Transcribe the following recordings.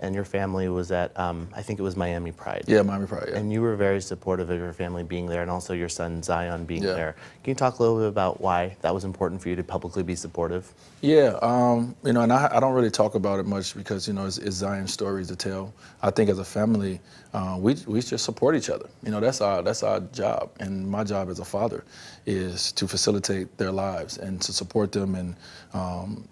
and your family was at, I think it was Miami Pride. Yeah, Miami Pride, yeah. And you were very supportive of your family being there and also your son Zion being Yeah. there. Can you talk a little bit about why that was important for you to publicly be supportive? Yeah, you know, and I don't really talk about it much because, you know, it's Zion's stories to tell. I think as a family, we just support each other. You know, that's our job, and my job as a father is to facilitate their lives and to support them and,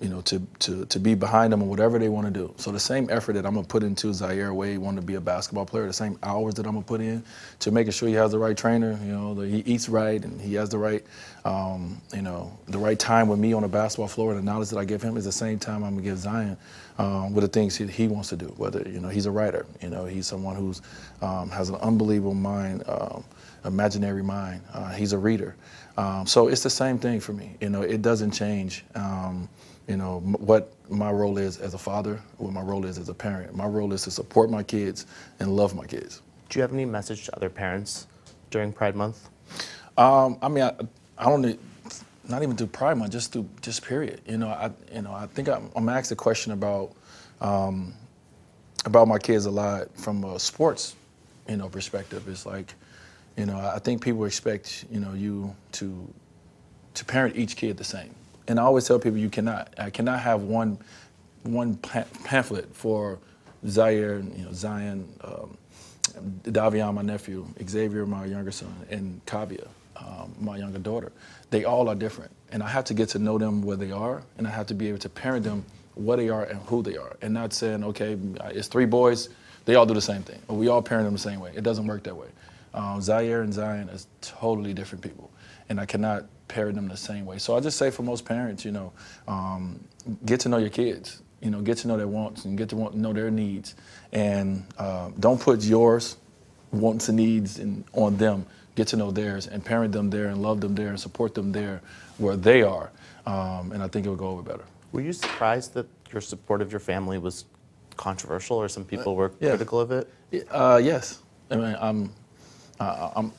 you know, to be behind them in whatever they want to do. So the same effort that I'm gonna put into Dwyane Wade wanting to be a basketball player, the same hours that I'm gonna put in to making sure he has the right trainer, you know, that he eats right and he has the right, you know, the right time with me on the basketball floor, and the knowledge that I give him is the same time I'm gonna give Zion with the things he wants to do. Whether, you know, he's a writer, you know, he's someone who's has an unbelievable mind, imaginary mind. He's a reader, so it's the same thing for me. You know, it doesn't change. You know, what my role is as a father, what my role is as a parent. My role is to support my kids and love my kids. Do you have any message to other parents during Pride Month? I mean, I don't need, not even through Pride Month, just period. You know, I think I'm asked a question about my kids a lot from a sports, you know, perspective. It's like, you know, I think people expect, you know, you to parent each kid the same. And I always tell people I cannot have one pamphlet for Zaire, you know, Zion, Dwyane, my nephew, Xavier, my younger son, and Kavia, my younger daughter. They all are different. And I have to get to know them where they are, and I have to be able to parent them what they are and who they are. And not saying, okay, it's 3 boys, they all do the same thing. Or we all parent them the same way. It doesn't work that way. Zaire and Zion is totally different people. And I cannot parent them the same way. So I just say for most parents, you know, get to know your kids. You know, get to know their wants and get to know their needs. And don't put yours, wants and needs on them. Get to know theirs and parent them there and love them there and support them there where they are. And I think it will go over better. Were you surprised that your support of your family was controversial, or some people were critical of it? Yes. I mean,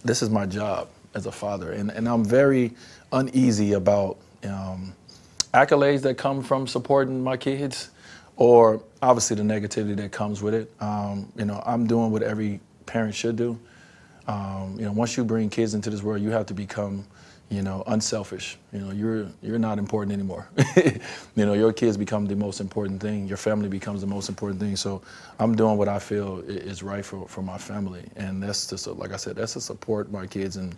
this is my job as a father, and I'm very uneasy about accolades that come from supporting my kids, or obviously the negativity that comes with it. You know, I'm doing what every parent should do. You know, once you bring kids into this world, you have to become, you know, unselfish. You know, you're not important anymore. You know, your kids become the most important thing. Your family becomes the most important thing. So I'm doing what I feel is right for my family, and that's just like I said, that's to support my kids in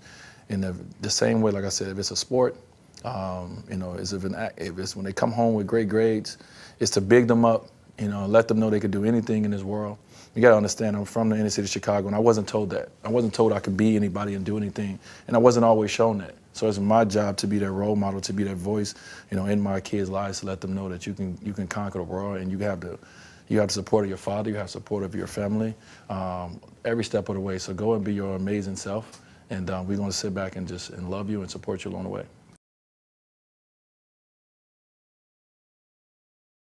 the same way. Like I said, if it's a sport, you know, if it's when they come home with great grades, it's to big them up. You know, let them know they could do anything in this world. You gotta understand, I'm from the inner city of Chicago, and I wasn't told that. I wasn't told I could be anybody and do anything, and I wasn't always shown that. So it's my job to be their role model, to be their voice, you know, in my kids' lives, to let them know that you can conquer the world, and you have the support of your father, you have support of your family, every step of the way. So go and be your amazing self, and we're gonna sit back and love you and support you along the way.